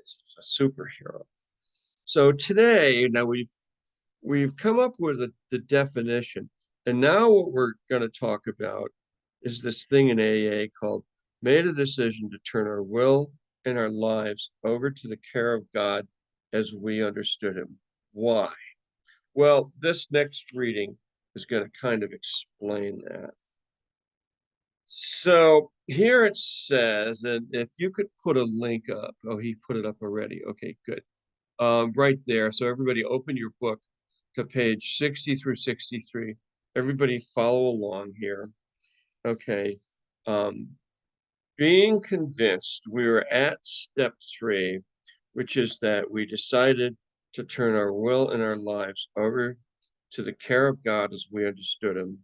is. It's a superhero. So today, now we've come up with the definition, and now what we're going to talk about is this thing in AA called made a decision to turn our will and our lives over to the care of God as we understood him. Why? Well, this next reading is going to kind of explain that. So here it says, and if you could put a link up. Oh, he put it up already. Okay, good. Right there. So everybody open your book to page 60 through 63. Everybody follow along here. Okay. Being convinced, we were at step 3, which is that we decided to turn our will and our lives over to the care of God as we understood him.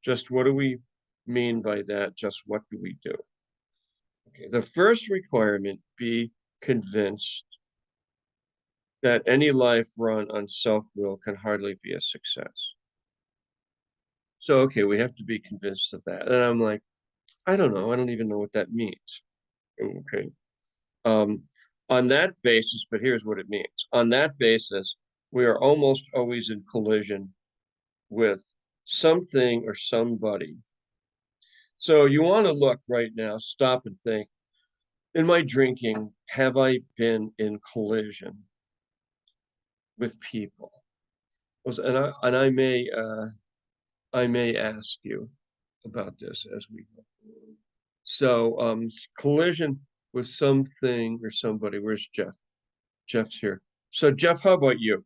Just what do we mean by that? Just what do we do? Okay. The first requirement, be convinced that any life run on self-will can hardly be a success. So, okay, we have to be convinced of that. And I'm like, I don't know. I don't even know what that means. Okay. On that basis, but here's what it means. On that basis, we are almost always in collision with something or somebody. So you want to look right now, stop and think, in my drinking, have I been in collision with people? And I may ask you about this as we go. So collision with something or somebody. Where's Jeff? Jeff's here. So Jeff, how about you?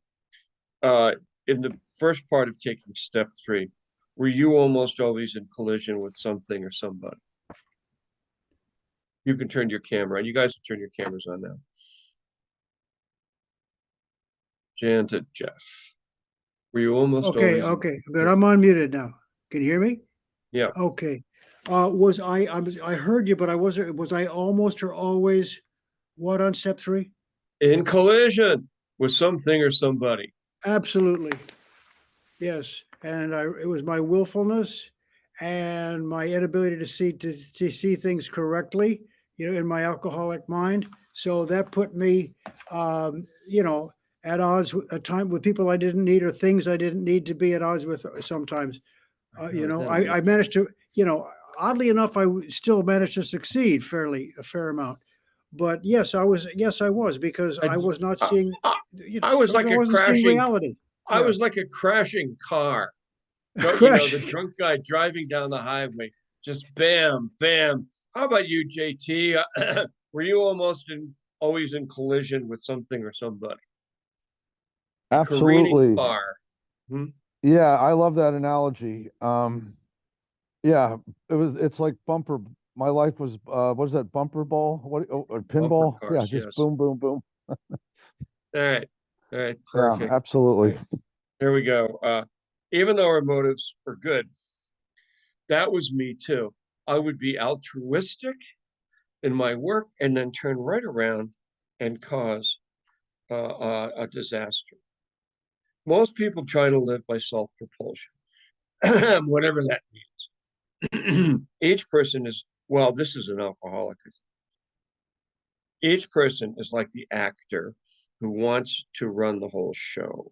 In the first part of taking step 3, were you almost always in collision with something or somebody? You can turn your camera on. You guys can turn your cameras on now. Jan to Jeff. Were you almost always? Okay, good. I'm unmuted now. Can you hear me? Yeah. Okay. I heard you, but was I almost or always what on step 3? In collision with something or somebody. Absolutely. Yes. And it was my willfulness and my inability to see things correctly, in my alcoholic mind. So that put me, at odds at time with people I didn't need, or things I didn't need to be at odds with sometimes. I managed to, oddly enough, still managed to succeed a fair amount. But yes, I was because I was not seeing, I was like I a wasn't seeing crashing reality. I was like a crashing car. The drunk guy driving down the highway, just bam, bam. How about you, JT? Were you always in collision with something or somebody? Careening Absolutely. car. Yeah, I love that analogy. Yeah, it's like bumper. My life was what is that, bumper ball? Or pinball? Bumper cars, Yeah, just yes. boom, boom, boom. All right, Yeah, perfect. absolutely. Here we go. Even though our motives are good, that was me too. I would be altruistic in my work and then turn right around and cause a disaster. Most people try to live by self-propulsion, whatever that means. Each person is, well, this is an alcoholic. Each person is like the actor who wants to run the whole show.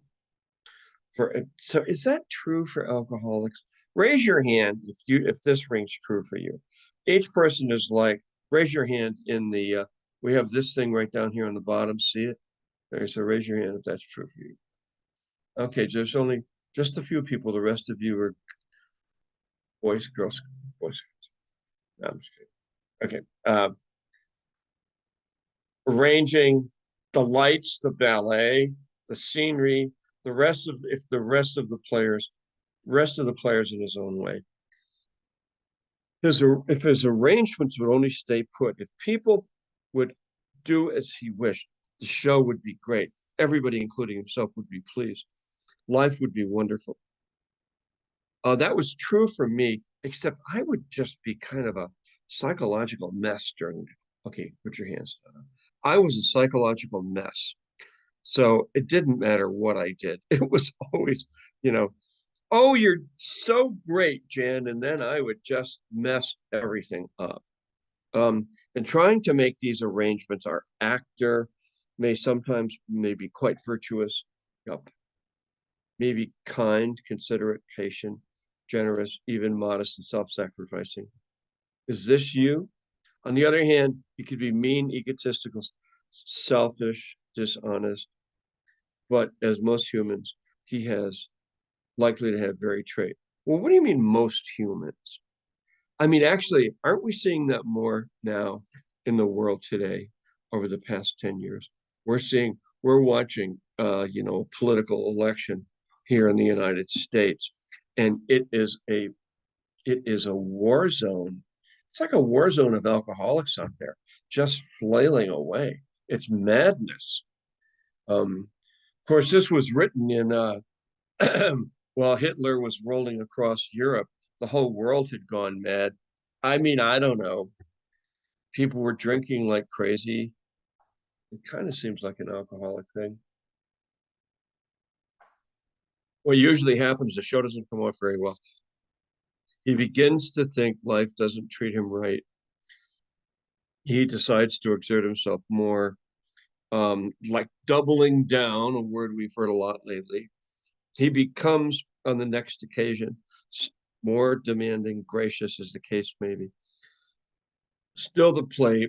So is that true for alcoholics? Raise your hand if this rings true for you. Each person is like, raise your hand in the we have this thing right down here on the bottom. See it? Okay, so raise your hand if that's true for you. Okay, there's only just a few people. The rest of you are boys, girls, boys. No, I'm just kidding. Okay. Arranging the lights, the ballet, the scenery, the rest of the players in his own way. If his arrangements would only stay put, if people would do as he wished, the show would be great. Everybody, including himself, would be pleased. Life would be wonderful. That was true for me, except I would just be kind of a psychological mess during. Okay, put your hands down. I was a psychological mess. So it didn't matter what I did. It was always, oh, you're so great, Jan. And then I would just mess everything up. And trying to make these arrangements, our actor may sometimes may be quite virtuous, yep, maybe kind, considerate, patient, generous, even modest and self-sacrificing. Is this you? On the other hand, he could be mean, egotistical, selfish, dishonest, but as most humans, he has likely to have very trait. Well, what do you mean most humans? I mean, actually, aren't we seeing that more now in the world today over the past 10 years? We're watching, political election here in the United States, and it is a war zone. It's like a war zone of alcoholics out there, just flailing away. It's madness. Of course, this was written in while Hitler was rolling across Europe. The whole world had gone mad. I mean, I don't know. People were drinking like crazy. It kind of seems like an alcoholic thing. What usually happens, the show doesn't come off very well. He begins to think life doesn't treat him right. He decides to exert himself more, like doubling down, a word we've heard a lot lately. He becomes, on the next occasion, more demanding, gracious as the case may be. Still, the play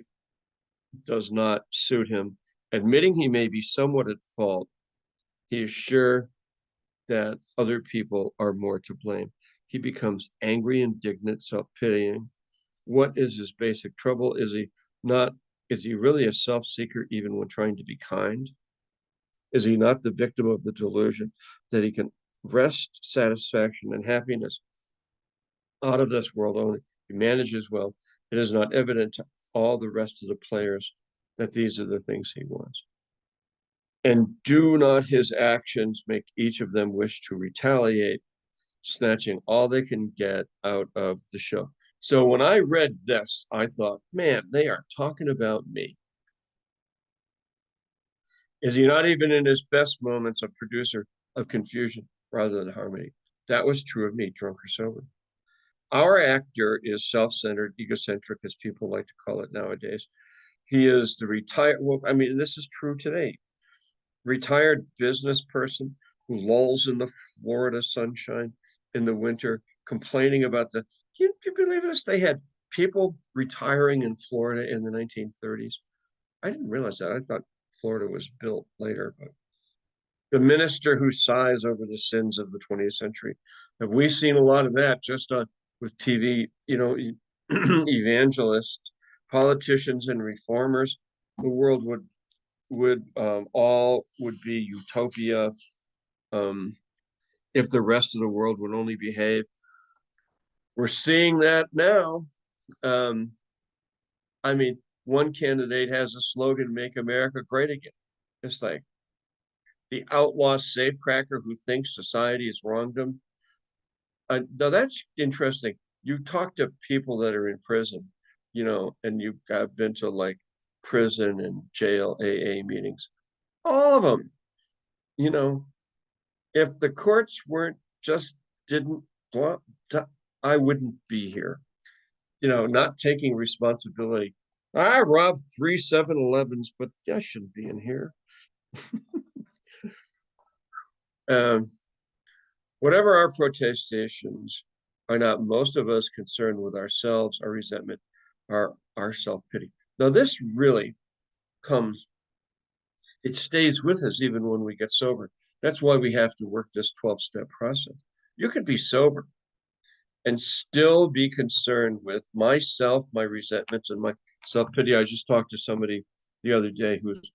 does not suit him. Admitting he may be somewhat at fault, he is sure that other people are more to blame. He becomes angry, indignant, self-pitying. What is his basic trouble? Is he really a self-seeker even when trying to be kind? Is he not the victim of the delusion that he can wrest satisfaction and happiness out of this world only? He manages well. It is not evident to all the rest of the players that these are the things he wants. And do not his actions make each of them wish to retaliate, snatching all they can get out of the show? So when I read this, I thought, man, they are talking about me. Is he not even in his best moments a producer of confusion rather than harmony? That was true of me, drunk or sober. Our actor is self-centered, egocentric, as people like to call it nowadays. He is the retired, well, I mean, this is true today. Retired business person who lolls in the Florida sunshine in the winter, complaining about you believe this? They had people retiring in Florida in the 1930s. I didn't realize that. I thought Florida was built later, but the minister who sighs over the sins of the 20th century. Have we seen a lot of that just on with TV, evangelists, politicians and reformers? The world would all would be utopia if the rest of the world would only behave. We're seeing that now. I mean, one candidate has a slogan, "Make America Great Again." It's like the outlaw safecracker who thinks society has wronged him. Now that's interesting. You talk to people that are in prison, and you've been to like prison and jail AA meetings. All of them, you know, if the courts weren't just didn't, I wouldn't be here. Not taking responsibility. I robbed 3 7-Elevens, but I shouldn't be in here. Um, Whatever our protestations, are not most of us concerned with ourselves, our resentment, our self-pity. Now, this really comes, it stays with us even when we get sober. That's why we have to work this 12-step process. You could be sober and still be concerned with myself, my resentments, and my self-pity. I just talked to somebody the other day who's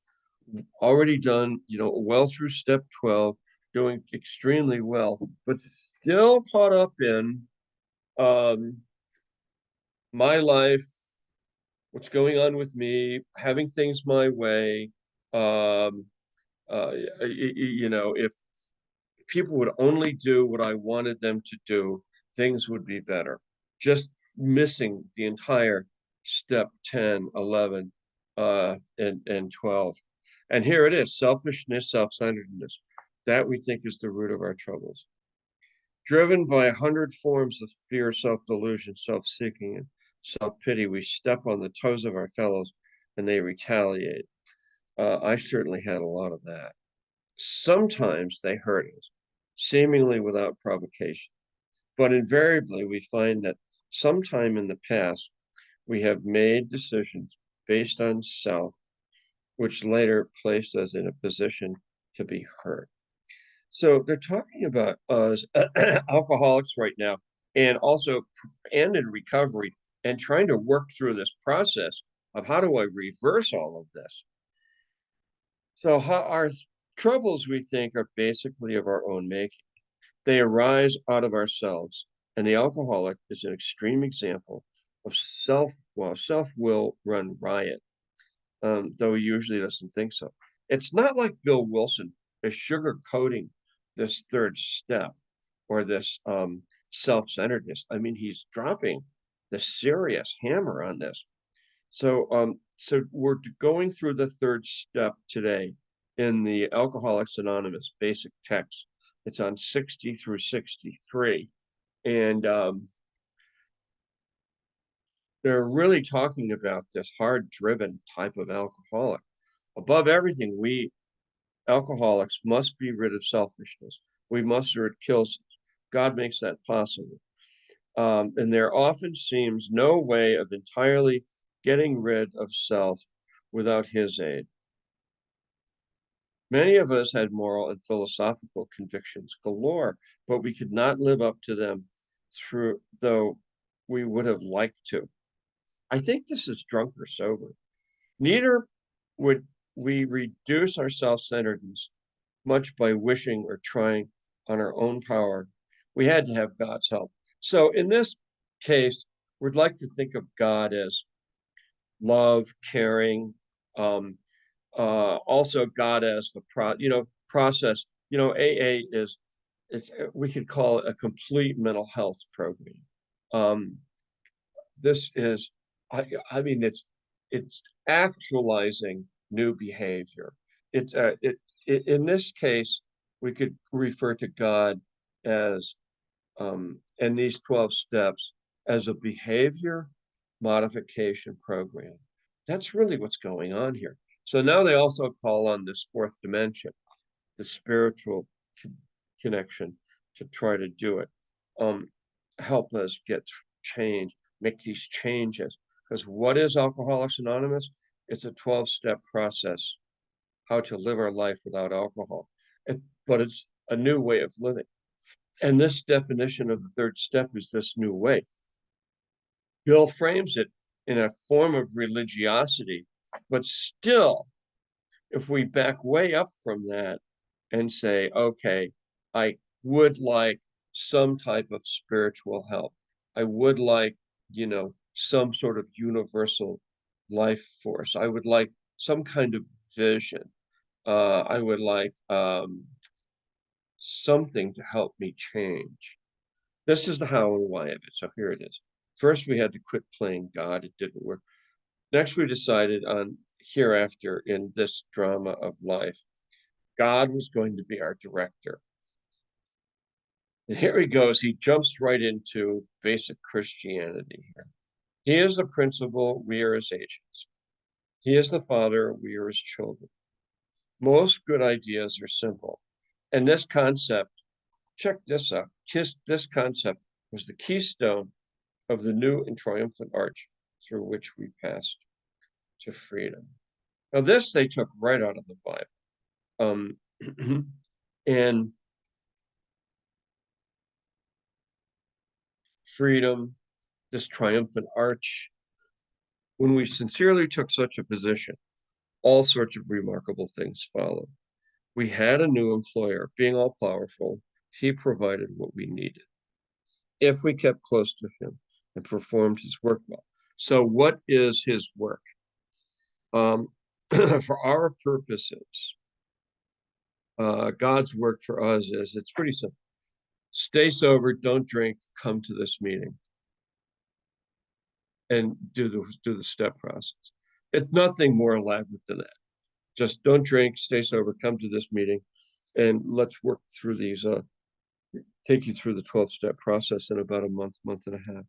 already done, well through step 12, doing extremely well, but still caught up in my life, what's going on with me, having things my way. Um, if people would only do what I wanted them to do, things would be better. Just missing the entire step 10, 11, and 12. And here it is, selfishness, self-centeredness. That we think is the root of our troubles. Driven by 100 forms of fear, self-delusion, self-seeking, and self-pity, we step on the toes of our fellows and they retaliate. I certainly had a lot of that. Sometimes they hurt us, seemingly without provocation. But invariably, we find that sometime in the past, we have made decisions based on self, which later placed us in a position to be hurt. So they're talking about us alcoholics right now, and also and in recovery, and trying to work through this process of how do I reverse all of this. So how our troubles, we think, are basically of our own making. They arise out of ourselves, and the alcoholic is an extreme example of self-will run riot, though he usually doesn't think so. It's not like Bill Wilson is sugarcoating this third step or this self-centeredness. I mean, he's dropping the serious hammer on this. So we're going through the third step today in the Alcoholics Anonymous basic text. It's on 60 through 63. And they're really talking about this hard-driven type of alcoholic. Above everything, we alcoholics must be rid of selfishness. We must, or it kills us. God makes that possible. And there often seems no way of entirely getting rid of self without his aid. Many of us had moral and philosophical convictions galore, but we could not live up to them though we would have liked to. I think this is drunk or sober. Neither would we reduce our self-centeredness much by wishing or trying on our own power. We had to have God's help. So in this case, we'd like to think of God as love, caring, also God as the process. AA we could call it a complete mental health program. This is, I mean, it's actualizing new behavior. In this case, we could refer to God as, and these 12 steps as a behavior modification program. That's really what's going on here. So now they also call on this fourth dimension, the spiritual connection, to try to do it. Help us get change, make these changes. Because what is Alcoholics Anonymous? It's a 12-step process, how to live our life without alcohol. But it's a new way of living. And this definition of the third step is this new way. Bill frames it in a form of religiosity, but still, if we back way up from that and say, okay, I would like some type of spiritual help. I would like, some sort of universal life force. I would like some kind of vision. I would like something to help me change. This is the how and why of it. So here it is. First, we had to quit playing God. It didn't work. Next, we decided on hereafter in this drama of life, God was going to be our director. And here he goes. He jumps right into basic Christianity here. He is the principal. We are his agents. He is the father. We are his children. Most good ideas are simple. And this concept, check this out. This concept was the keystone of the new and triumphant arch through which we passed to freedom. Now, this they took right out of the Bible. And freedom, this triumphant arch, when we sincerely took such a position, all sorts of remarkable things followed. We had a new employer, being all powerful. He provided what we needed if we kept close to him and performed his work well. So what is his work? For our purposes, God's work for us is, it's pretty simple. Stay sober, don't drink, come to this meeting and do the step process. It's nothing more elaborate than that. Just don't drink, stay sober, come to this meeting, and let's work through these, take you through the 12-step process in about a month and a half.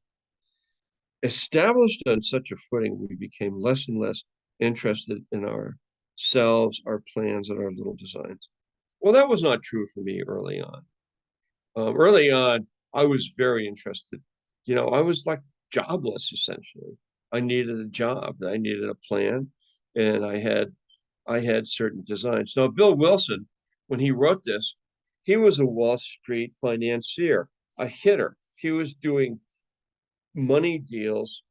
Established on such a footing, we became less and less interested in our selves, our plans, and our little designs. Well, that was not true for me early on. Early on, I was very interested. I was like jobless essentially. I needed a job. I needed a plan, and I had certain designs. Now, Bill Wilson, when he wrote this, he was a Wall Street financier, a hitter. He was doing money deals,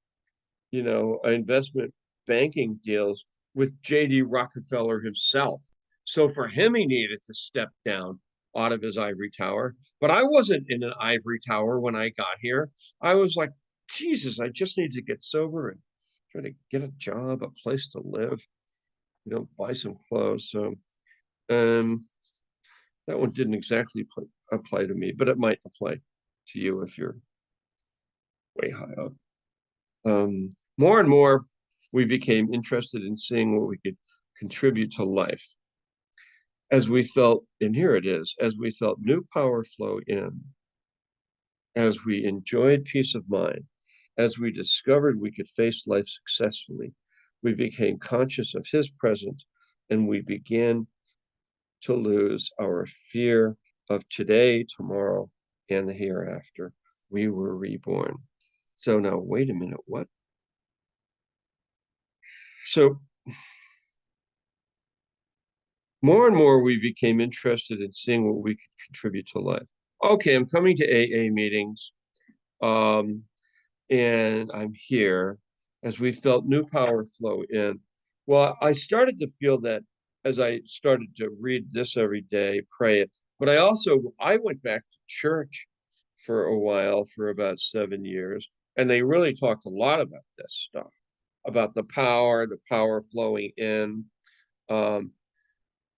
investment banking deals with J.D. Rockefeller himself. So for him, he needed to step down out of his ivory tower. But I wasn't in an ivory tower when I got here. I was like, Jesus, I just need to get sober and try to get a job, a place to live, buy some clothes. So that one didn't exactly apply to me, but it might apply to you if you're way high up. More and more, we became interested in seeing what we could contribute to life. As we felt, and here it is, as we felt new power flow in, as we enjoyed peace of mind, as we discovered we could face life successfully, we became conscious of his presence, and we began to lose our fear of today, tomorrow, and the hereafter. We were reborn. So now, wait a minute, what? So more and more, we became interested in seeing what we could contribute to life. Okay, I'm coming to AA meetings, and I'm here as we felt new power flow in. Well, I started to feel that as I started to read this every day, pray it. But I went back to church for a while, for about 7 years, and they really talked a lot about this stuff, about the power flowing in. Um,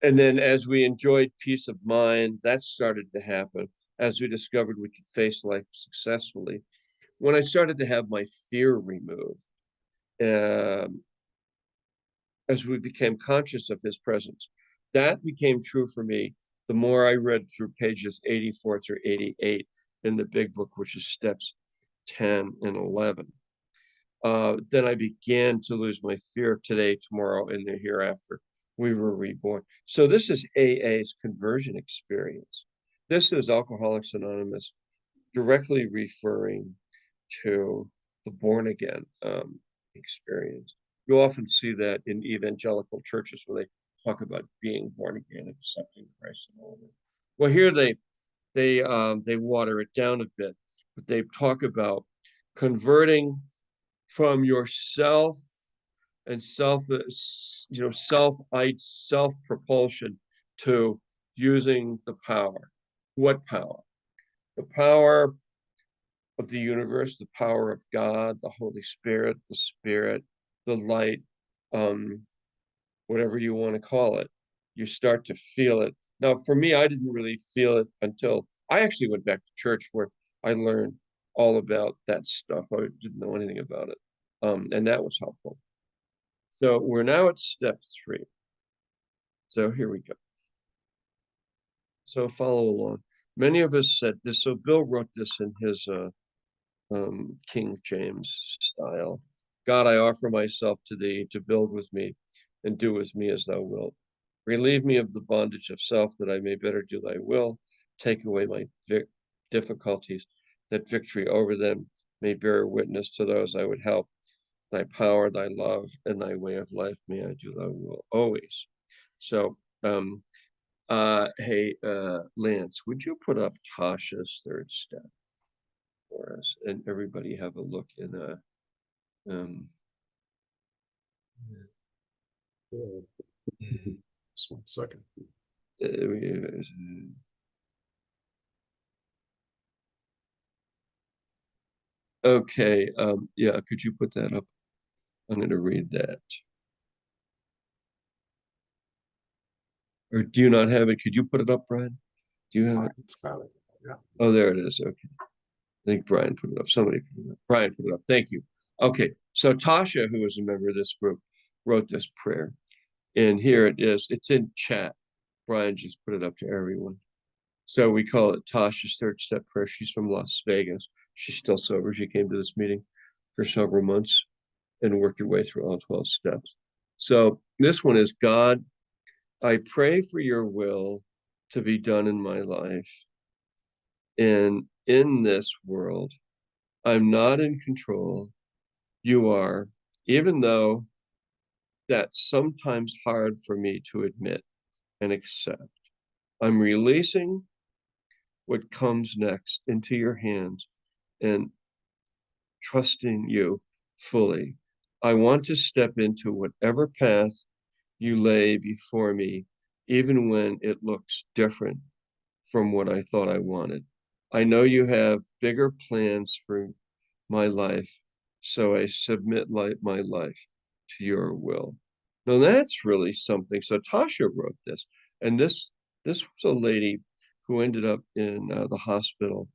and then as we enjoyed peace of mind, that started to happen as we discovered we could face life successfully. When I started to have my fear removed, um, as we became conscious of his presence, that became true for me the more I read through pages 84 through 88 in the big book, which is steps 10 and 11. Then I began to lose my fear of today, tomorrow, and the hereafter. We were reborn. So this is AA's conversion experience. This is Alcoholics Anonymous directly referring to the born again experience. You often see that in evangelical churches where they talk about being born again and accepting Christ and all that. Well, here they water it down a bit, but they talk about converting from yourself and self propulsion to using the power. What power? The power of the universe, the power of God, the Holy Spirit, the Spirit, the light, whatever you want to call it. You start to feel it. Now, for me, I didn't really feel it until I actually went back to church, where I learned all about that stuff. I didn't know anything about it. And that was helpful. So we're now at step 3. So here we go. So follow along. Many of us said this. So Bill wrote this in his King James style. God, I offer myself to thee to build with me and do with me as thou wilt. Relieve me of the bondage of self, that I may better do thy will. Take away my difficulties, that victory over them may bear witness to those I would help. Thy power, thy love, and thy way of life, may I do thy will always. So, hey, Lance, would you put up Tasha's third step for us, and everybody have a look in Just 1 second. Okay, yeah, could you put that up? I'm going to read that. Or do you not have it? Could you put it up, Brian? Do you have it? It's got it. Yeah. Oh, there it is. Okay. I think Brian put it up. Somebody put it up. Brian put it up. Thank you. Okay. So Tasha, who is a member of this group, wrote this prayer. And here it is. It's in chat. Brian just put it up to everyone. So we call it Tasha's third step prayer. She's from Las Vegas. She's still sober. She came to this meeting for several months and worked her way through all 12 steps. So This one is, God, I pray for your will to be done in my life and in this world. I'm not in control. You are, even though that's sometimes hard for me to admit and accept. I'm releasing what comes next into your hands and trusting you fully. I want to step into whatever path you lay before me, even when it looks different from what I thought I wanted. I know you have bigger plans for my life, so I submit my life to your will. Now that's really something. So Tasha wrote this, and this was a lady who ended up in the hospital.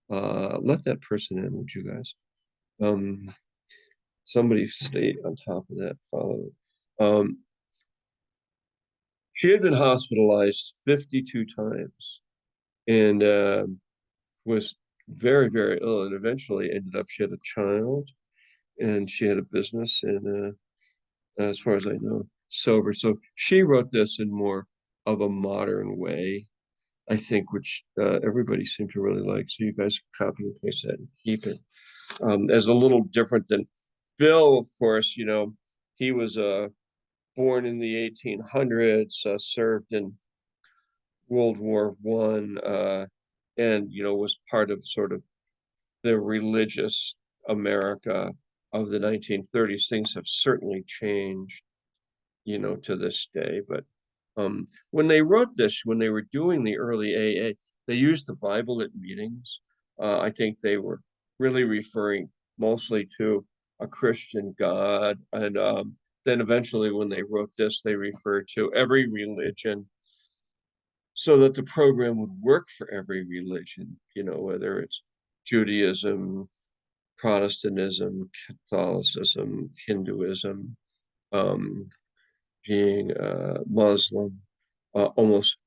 Let that person in, would you guys? Um, Somebody stay on top of that. Follow. Um, she had been hospitalized 52 times and was very, very ill, and eventually ended up. She had a child, and she had a business, and as far as I know, sober. So she wrote this in more of a modern way, I think, which everybody seemed to really like. So you guys copy and paste that and keep it. As a little different than Bill, of course, he was born in the 1800s, served in World War One, and was part of sort of the religious America of the 1930s. Things have certainly changed, to this day. But when they wrote this, when they were doing the early AA, they used the Bible at meetings. I think they were really referring mostly to a Christian God. And then eventually, when they wrote this, they referred to every religion so that the program would work for every religion, whether it's Judaism, Protestantism, Catholicism, Hinduism, um, being Muslim, almost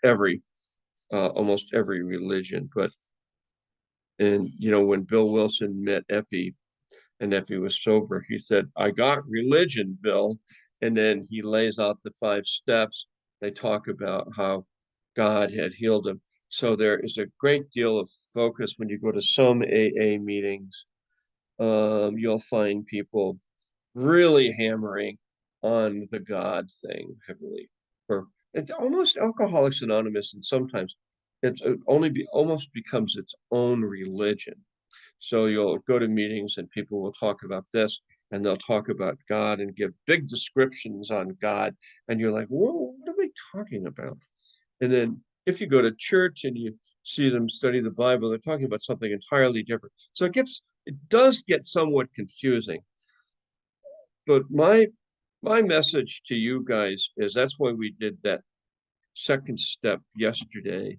every religion. But and when Bill Wilson met Effie and Effie was sober, he said, "I got religion, Bill," and then he lays out the 5 steps. They talk about how God had healed him. So there is a great deal of focus when you go to some AA meetings. You'll find people really hammering on the God thing heavily. For it's almost Alcoholics Anonymous, and sometimes it's almost becomes its own religion. So you'll go to meetings and people will talk about this, and they'll talk about God and give big descriptions on God, and you're like, whoa, what are they talking about? And then if you go to church and you see them study the Bible, they're talking about something entirely different. So it does get somewhat confusing. But my message to you guys is that's why we did that second step yesterday.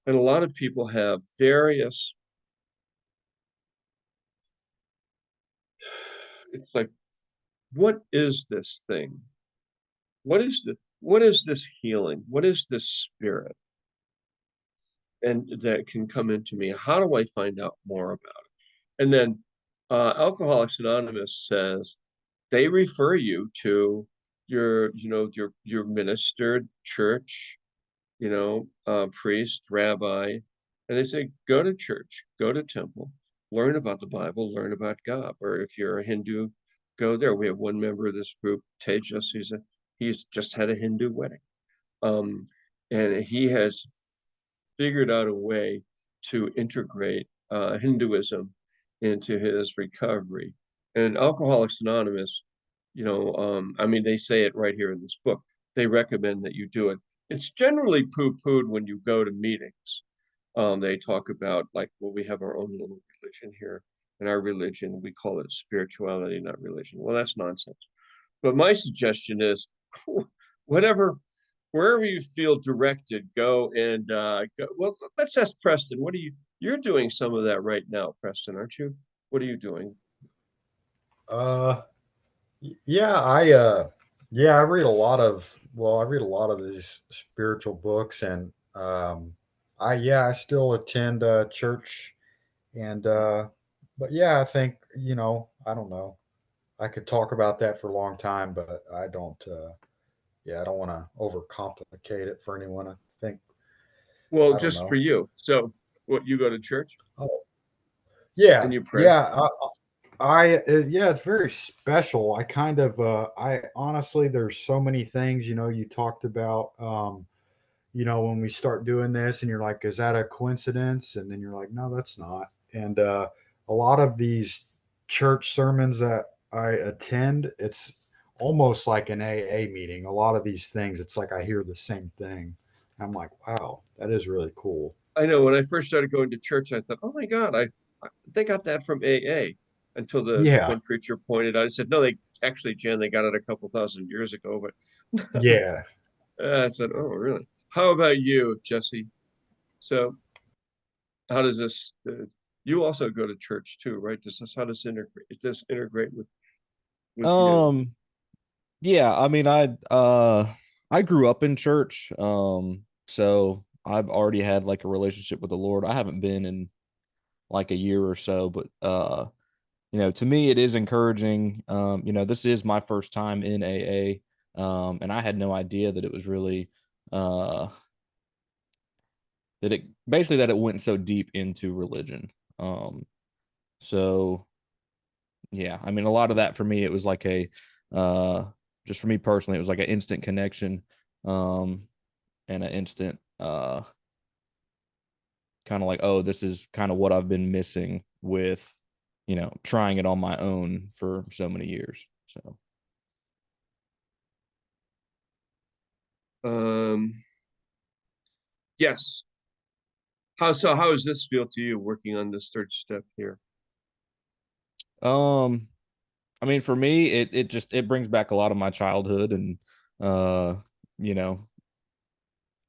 And a lot of people have various, it's like, what is this thing? What is this healing? What is this spirit? And that can come into me. How do I find out more about it? And then Alcoholics Anonymous says they refer you to your ministered church, priest, rabbi, and they say, go to church, go to temple, learn about the Bible, learn about God. Or if you're a Hindu, go there. We have one member of this group, Tejas, he's just had a Hindu wedding. And he has figured out a way to integrate Hinduism into his recovery. And Alcoholics Anonymous, I mean, they say it right here in this book. They recommend that you do it. It's generally poo-pooed when you go to meetings. They talk about like, well, we have our own little religion here, and our religion, we call it spirituality, not religion. Well, that's nonsense. But my suggestion is, whatever, wherever you feel directed, go and go. Well, let's ask Preston. You're doing some of that right now, Preston, aren't you? What are you doing? Uh, yeah, I read a lot of these spiritual books, and I still attend church, and but yeah, I think I don't know. I could talk about that for a long time, but I don't. yeah, I don't want to overcomplicate it for anyone. I think Well, I don't just for know. you. So what, you go to church Oh, and yeah, you pray? yeah. Yeah, it's very special. I kind of, I honestly, there's so many things, you talked about, when we start doing this and you're like, is that a coincidence? And then you're like, no, that's not. And a lot of these church sermons that I attend, it's almost like an AA meeting. A lot of these things, it's like I hear the same thing. I'm like, wow, that is really cool. I know when I first started going to church, I thought, oh my God, they got that from AA, until the Yeah, one preacher pointed out. I said, no, they actually, Jen, they got it a couple thousand years ago. But yeah. I said, oh, really? How about you, Jesse? So how does this, you also go to church too, right? How does this integrate with you? Um, yeah, I mean, I grew up in church. So I've already had like a relationship with the Lord. I haven't been in like a year or so, but to me it is encouraging. This is my first time in AA. And I had no idea that it was really uh that it basically that it went so deep into religion. So yeah, I mean, a lot of that for me, it was like uh, just for me personally, it was like an instant connection, um, and an instant, kind of like, oh, this is kind of what I've been missing with, trying it on my own for so many years. So, Um, yes. How does this feel to you working on this third step here? um, I mean, for me, it brings back a lot of my childhood, and uh, you know,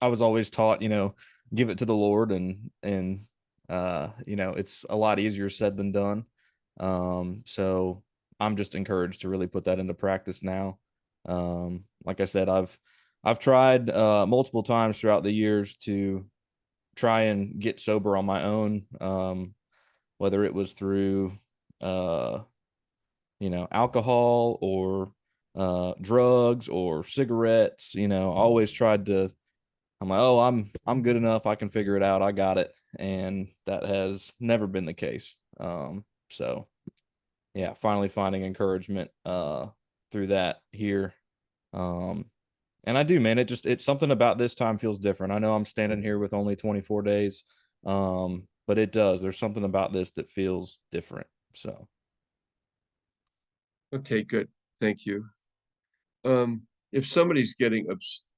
I was always taught, give it to the Lord, and it's a lot easier said than done. So I'm just encouraged to really put that into practice now. Like I said, I've tried multiple times throughout the years to try and get sober on my own, whether it was through uh, alcohol or drugs or cigarettes. I always tried to. I'm like, oh, I'm good enough. I can figure it out. I got it, and that has never been the case. So yeah, finally finding encouragement through that here. Um, and I do, man. It's something about this time feels different. I know I'm standing here with only 24 days, but it does. There's something about this that feels different. So Okay, good. Thank you. If somebody's getting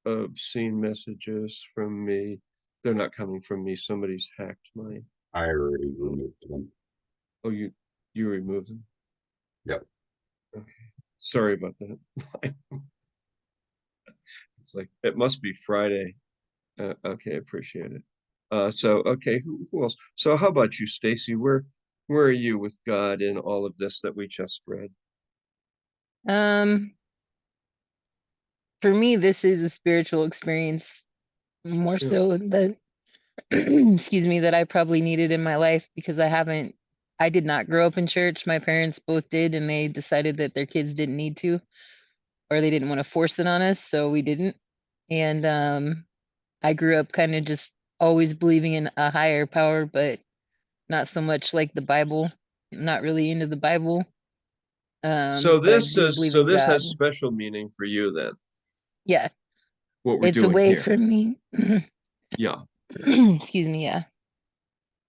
obscene messages from me, they're not coming from me. Somebody's hacked mine. I already removed them. Oh, you removed them? Yep. Okay. Sorry about that. It's like, it must be Friday. Okay, appreciate it. So okay, who else? So how about you, Stacy? Where are you with God in all of this that we just read? Um, for me, this is a spiritual experience more Yeah. so that, excuse me, that I probably needed in my life because I did not grow up in church. My parents both did, and they decided that their kids didn't need to, or they didn't want to force it on us, so we didn't. And I grew up kind of just always believing in a higher power, but not so much like the Bible. Not really into the Bible. So But I this do is believe so in this God. has special meaning for you then, Yeah, what we're it's a doing way here. for me. Yeah. Excuse me, yeah.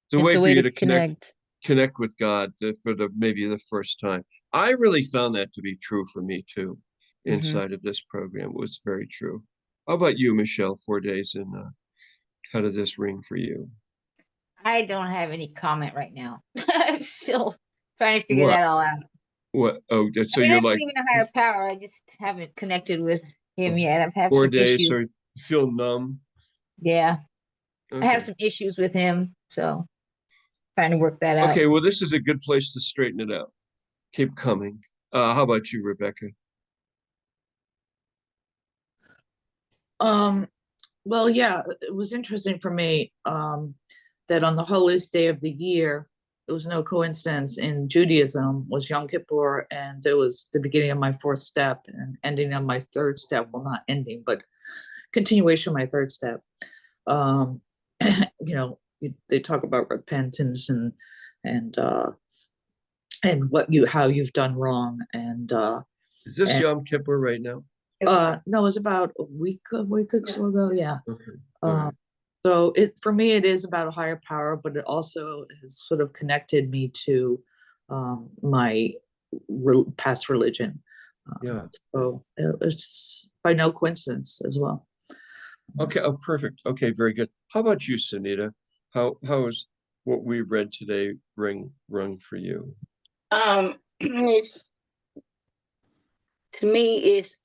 It's a It's way a for way you to to connect with God for maybe the first time. I really found that to be true for me too, hmm inside of this program. It was very true. How about you, Michelle? 4 days in, how did this ring for you? I don't have any comment right now. I'm still trying to figure What? that all out. What? Oh, I so mean, I you're like believe in a higher power. I just haven't connected with him yet. I've had four some days, issues. so you feel numb. Yeah, I have Okay. some issues with him, so trying to work that out. Okay, well, this is a good place to straighten it out. Keep coming. How about you, Rebecca? Um, well, yeah, it was interesting for me that on the holiest day of the year, was no coincidence. In Judaism was Yom Kippur, and it was the beginning of my fourth step and ending on my third step. Well, not ending, but continuation of my third step. You know, they talk about repentance and how you've done wrong. Is this and Yom Kippur right now? no, it was about a week or so ago. Yeah. Okay. All right. So for me, it is about a higher power, but it also has sort of connected me to my past religion. Yeah. So it's by no coincidence as well. Okay. Oh, perfect. Okay. Very good. How about you, Sunita? How is what we read today rung for you? It's to me, it's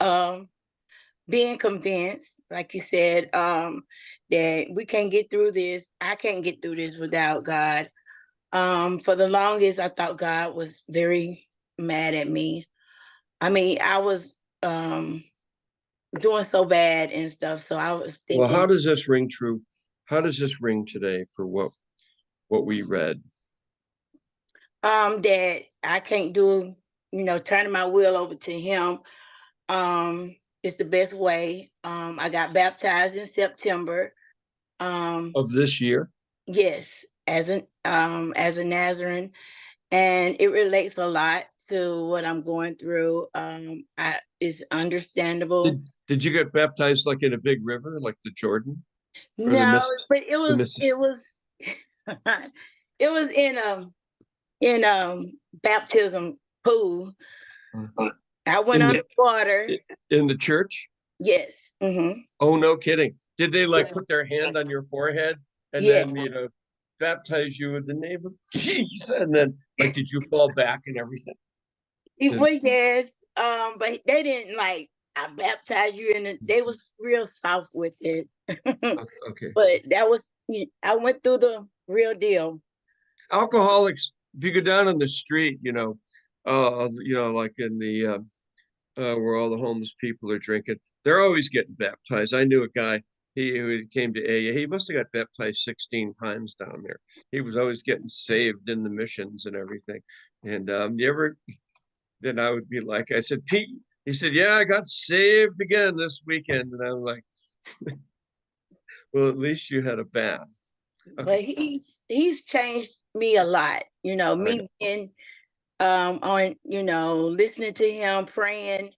being convinced, like you said, that we can't get through this. I can't get through this without God. For the longest, I thought God was very mad at me. I mean, I was doing so bad and stuff. So I was Well, thinking, how does this ring true? How does this ring today for what we read? that I can't do, turning my will over to Him. It's the best way. I got baptized in September. Of this year? Yes, as a Nazarene, and it relates a lot to what I'm going through. It's understandable. Did you get baptized like in a big river, like the Jordan or the No, but it was Mississippi? it was in baptism pool. I went underwater. In the church? Yes. Mm-hmm. Oh, no kidding. Did they like Yes. put their hand on your forehead and Yes. then baptize you in the name of Jesus? And then like did you fall back and everything? Well, yes. But they didn't like I baptized you in it. They was real soft with it. Okay. But that was I went through the real deal. Alcoholics, if you go down on the street, like in the where all the homeless people are drinking, they're always getting baptized. I knew a guy, who came to AA. He must have got baptized 16 times down there. He was always getting saved in the missions and everything. And then I would be like, I said, Pete, he said, yeah, I got saved again this weekend. And I'm like, well, at least you had a bath. Okay. But he's changed me a lot. Me being on, listening to him, praying.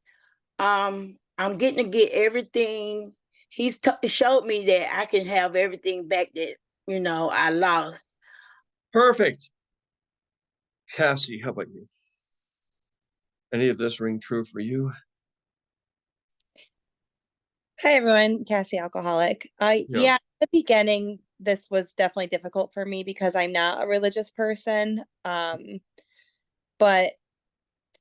I'm getting to get everything. He's showed me that I can have everything back that, I lost. Perfect. Cassie, how about you? Any of this ring true for you? Hi everyone, Cassie Alcoholic. Yeah, at the beginning, this was definitely difficult for me because I'm not a religious person. But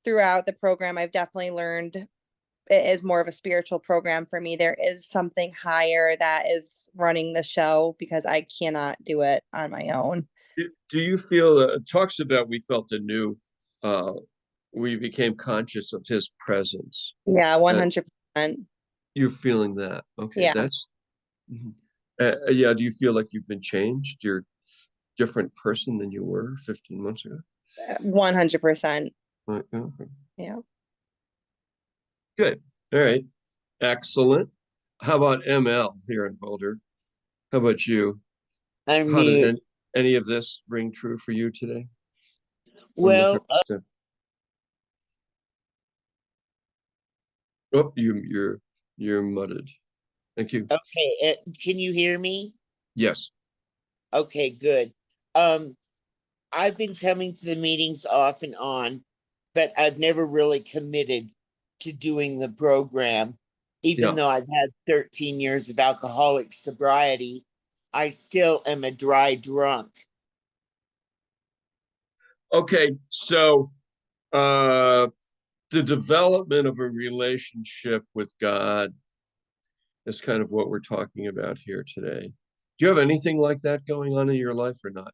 throughout the program, I've definitely learned it is more of a spiritual program for me. There is something higher that is running the show because I cannot do it on my own. Do you feel it talks about we felt anew, we became conscious of his presence? Yeah, 100%. You're feeling that? Okay, Yeah. that's yeah. Do you feel like you've been changed? You're a different person than you were 15 months ago? 100%. Okay. Yeah. Good. All right. Excellent. How about ML here in Boulder? How about you? How did any of this ring true for you today? Well, oh, you're mudded. Thank you. Okay, can you hear me? Yes. Okay, good. I've been coming to the meetings off and on, but I've never really committed to doing the program. Even though I've had 13 years of alcoholic sobriety, I still am a dry drunk. Okay, so the development of a relationship with God is kind of what we're talking about here today. Do you have anything like that going on in your life or not?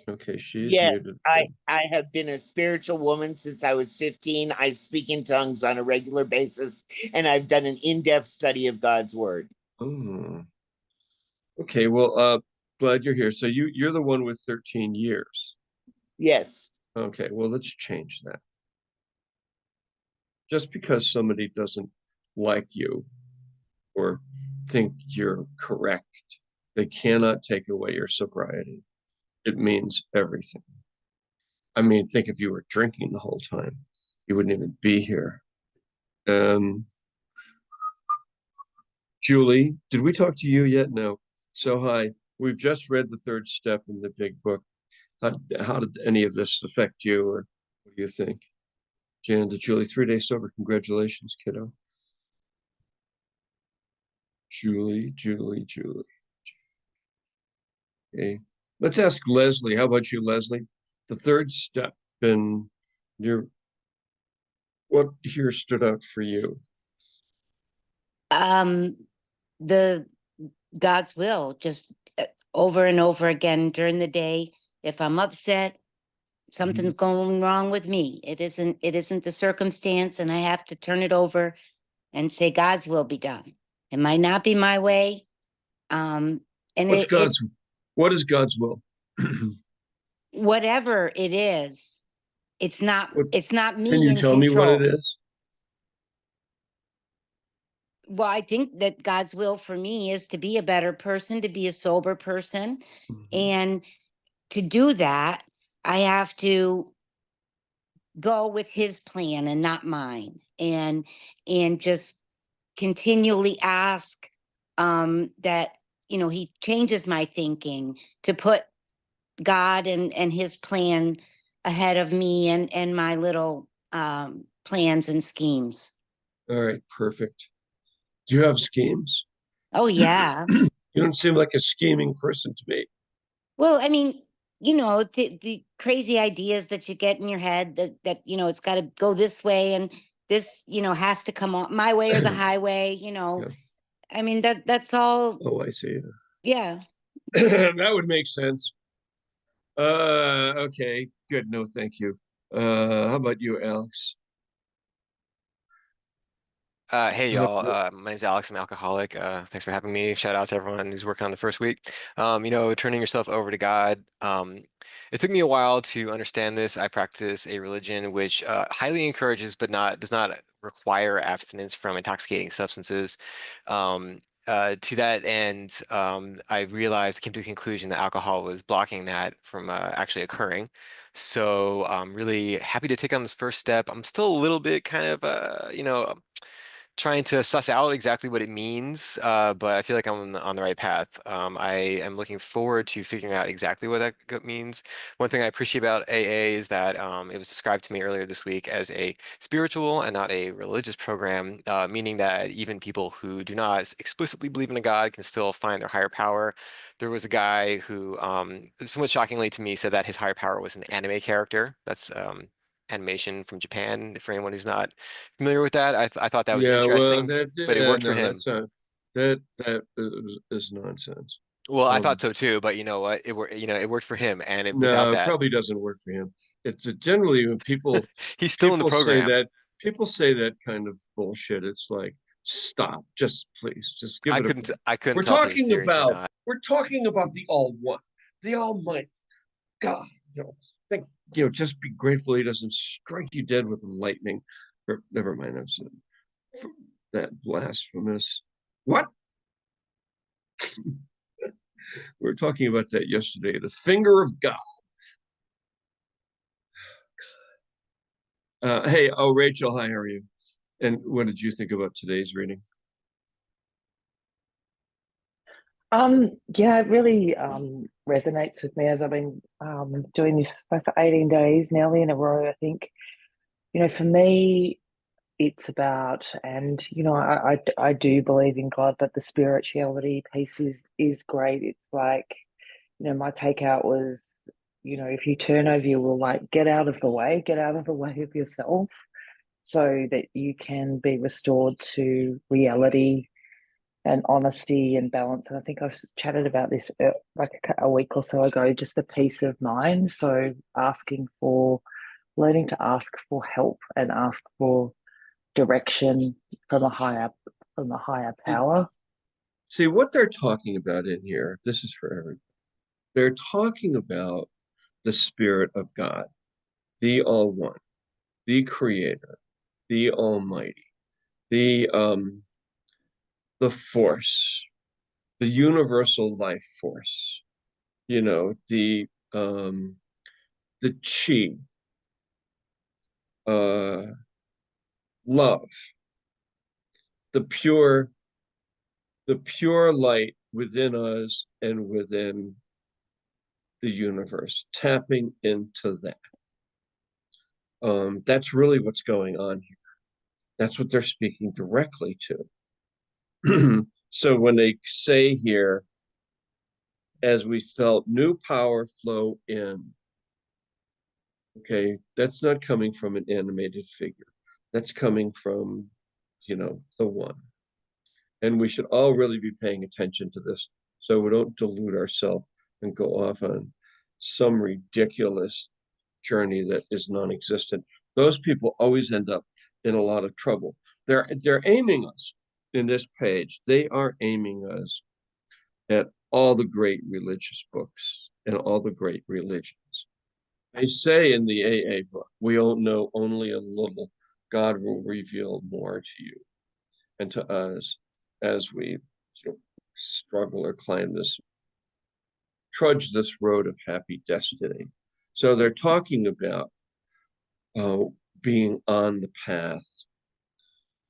Okay, she's muted. I have been a spiritual woman since I was 15. I speak in tongues on a regular basis, and I've done an in-depth study of God's word. Oh. Okay, well, glad you're here. So you're the one with 13 years. Yes. Okay, well, let's change that. Just because somebody doesn't like you or think you're correct, they cannot take away your sobriety. It means everything. I mean, think if you were drinking the whole time, you wouldn't even be here. Julie, did we talk to you yet? No. So hi, we've just read the third step in the big book. How did any of this affect you, or what do you think? Jan to Julie, 3 days sober. Congratulations, kiddo. Julie. Okay. Let's ask Leslie. How about you, Leslie? The third step in what here stood out for you? The God's will, just over and over again during the day. If I'm upset, something's going wrong with me. It isn't the circumstance, and I have to turn it over and say God's will be done. It might not be my way. And what is God's will? Whatever it is, it's not me in control. Can you tell me what it is? Well, I think that God's will for me is to be a better person, to be a sober person. And to do that, I have to go with his plan and not mine. And just continually ask that, he changes my thinking to put God and his plan ahead of me and my little plans and schemes. All right, perfect. Do you have schemes? Oh, yeah. You don't seem like a scheming person to me. Well, I mean, the crazy ideas that you get in your head that it's got to go this way and this, has to come on my way or the highway, Yeah. I mean, that's all. Oh, I see. Yeah. That would make sense. Okay, good. No, thank you. How about you, Alex? Hey y'all, my name's Alex. I'm an alcoholic. Thanks for having me. Shout out to everyone who's working on the first week. Turning yourself over to God. It took me a while to understand this. I practice a religion which highly encourages but does not require abstinence from intoxicating substances. To that end, I came to the conclusion that alcohol was blocking that from actually occurring. So I'm really happy to take on this first step. I'm still a little bit kind of, trying to suss out exactly what it means, but I feel like I'm on the right path. I am looking forward to figuring out exactly what that means. One thing I appreciate about AA is that it was described to me earlier this week as a spiritual and not a religious program, meaning that even people who do not explicitly believe in a God can still find their higher power. There was a guy who, somewhat shockingly to me, said that his higher power was an anime character. That's animation from Japan. For anyone who's not familiar with that, I thought that was interesting, but it worked for him. That is nonsense. Well, I thought so too, but you know what? It worked for him, and without that, it probably doesn't work for him. It's generally when people he's still in the program. People say that kind of bullshit. It's like, stop, just please, just give it. I couldn't tell if he was serious or not. We're talking about the All One, the Almighty God. Just be grateful he doesn't strike you dead with lightning. Or never mind, I've said that blasphemous. What? We were talking about that yesterday. The finger of God. Hey, Rachel, hi, how are you? And what did you think about today's reading? Yeah, it really resonates with me as I've been doing this for 18 days nearly in a row. I think, for me, it's about, and I do believe in God, but the spirituality piece is great. It's like, my takeout was, if you turn over your will, like get out of the way of yourself so that you can be restored to reality and honesty and balance. And I think I've chatted about this like a week or so ago, just the peace of mind. So learning to ask for help and ask for direction from a higher power. See what they're talking about in here. This is for everyone. They're talking about the Spirit of God, the All One, the Creator, the Almighty, the Force, the universal life force, you know, the chi, love, the pure, the pure light within us and within the universe, tapping into that. That's really what's going on here. That's what they're speaking directly to. So when they say here, as we felt new power flow in, okay, that's not coming from an animated figure. That's coming from, you know, the one. And we should all really be paying attention to this so we don't delude ourselves and go off on some ridiculous journey that is non-existent. Those people always end up in a lot of trouble. They're aiming us in this page. They are aiming us at all the great religious books and all the great religions. They say in the AA book, we all know only a little. God will reveal more to you and to us as we, you know, struggle or climb this, trudge this road of happy destiny. So they're talking about being on the path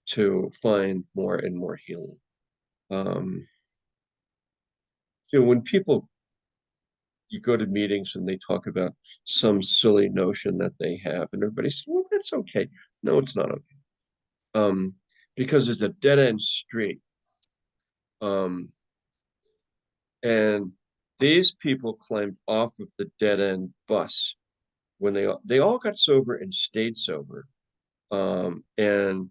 to find more and more healing. You know, when people, you go to meetings and they talk about some silly notion that they have, and everybody says, well, that's okay. No, it's not okay. Because it's a dead end street. And these people climbed off of the dead end bus when they all got sober and stayed sober. And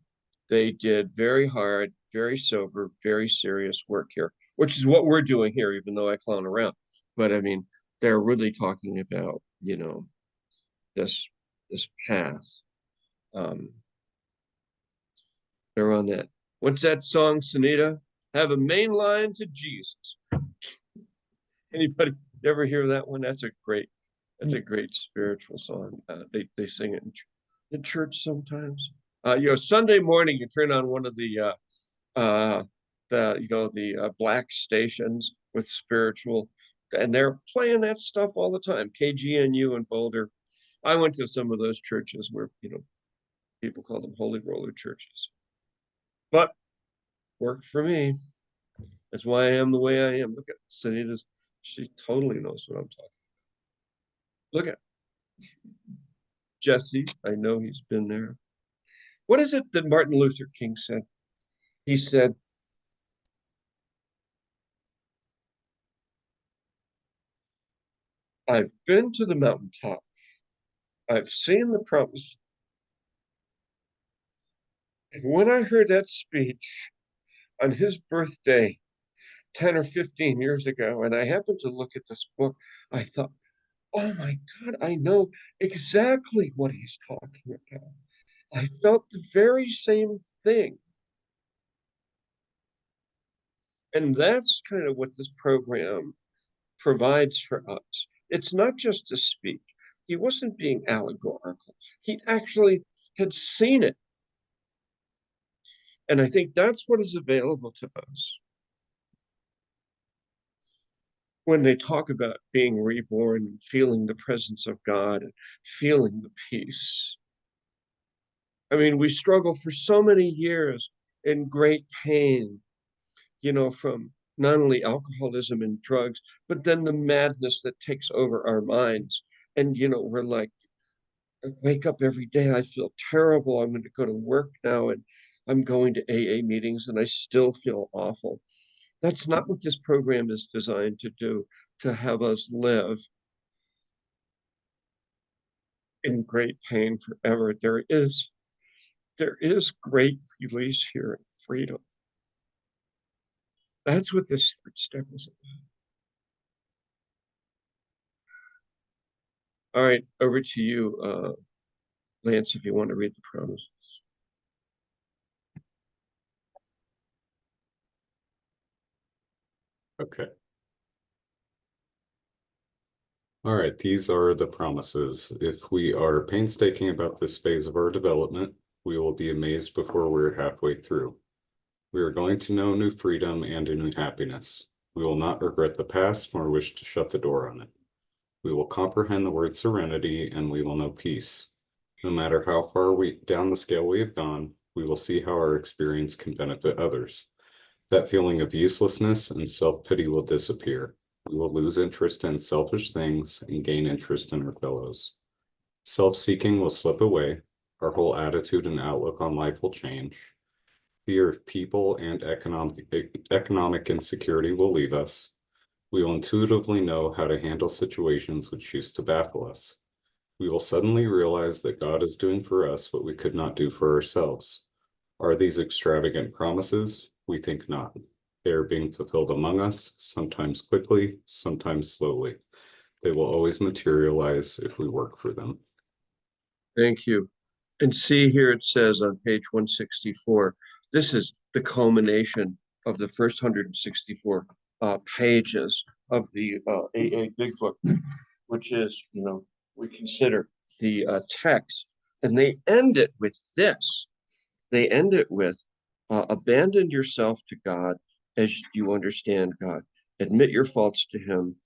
they did very hard, very sober, very serious work here, which is what we're doing here, even though I clown around. But I mean, they're really talking about, you know, this path. They're on that. What's that song, Sunita? Have a main line to Jesus. Anybody ever hear that one? That's a great spiritual song. They sing it in church sometimes. You know, Sunday morning, you turn on one of the black stations with spiritual, and they're playing that stuff all the time. KGNU in Boulder. I went to some of those churches where, you know, people call them holy roller churches, but worked for me. That's why I am the way I am. Look at Sunita's. She totally knows what I'm talking about. Look at Jesse. I know he's been there. What is it that Martin Luther King said? He said, I've been to the mountaintop. I've seen the promise. And when I heard that speech on his birthday 10 or 15 years ago, and I happened to look at this book, I thought, oh my God, I know exactly what he's talking about. I felt the very same thing. And that's kind of what this program provides for us. It's not just a speech. He wasn't being allegorical. He actually had seen it. And I think that's what is available to us when they talk about being reborn and feeling the presence of God and feeling the peace. I mean, we struggle for so many years in great pain, you know, from not only alcoholism and drugs, but then the madness that takes over our minds. And, you know, we're like, I wake up every day, I feel terrible. I'm going to go to work now and I'm going to AA meetings and I still feel awful. That's not what this program is designed to do, to have us live in great pain forever. There is great release here and freedom. That's what this third step is about. All right, over to you, Lance, if you want to read the promise. Okay. All right, these are the promises. If we are painstaking about this phase of our development, we will be amazed before we're halfway through. We are going to know new freedom and a new happiness. We will not regret the past nor wish to shut the door on it. We will comprehend the word serenity and we will know peace. No matter how far down the scale we have gone, we will see how our experience can benefit others. That feeling of uselessness and self-pity will disappear. We will lose interest in selfish things and gain interest in our fellows. Self-seeking will slip away. Our whole attitude and outlook on life will change. Fear of people and economic insecurity will leave us. We will intuitively know how to handle situations which used to baffle us. We will suddenly realize that God is doing for us what we could not do for ourselves. Are these extravagant promises? We think not. They are being fulfilled among us, sometimes quickly, sometimes slowly. They will always materialize if we work for them. Thank you. And see here it says on page 164, this is the culmination of the first 164 pages of the AA Big Book, which is, we consider the text. And they end it with this. They end it with, abandon yourself to God as you understand God. Admit your faults to him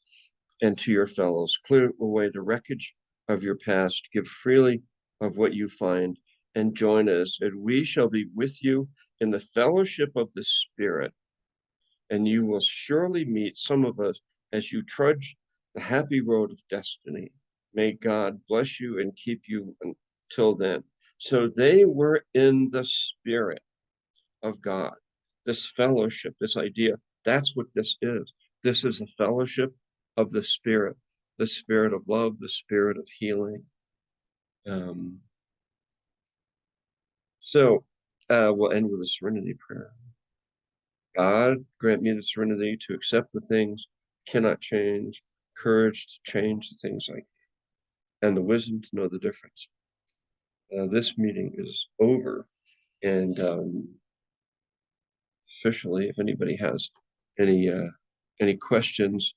and to your fellows. Clear away the wreckage of your past. Give freely of what you find and join us, and we shall be with you in the fellowship of the Spirit. And you will surely meet some of us as you trudge the happy road of destiny. May God bless you and keep you until then. So they were in the Spirit of God. This fellowship, this idea, that's what this is. This is a fellowship of the Spirit of love, the Spirit of healing. We'll end with a serenity prayer. God, grant me the serenity to accept the things cannot change, courage to change the things I can, and the wisdom to know the difference. This meeting is over, and officially, if anybody has any questions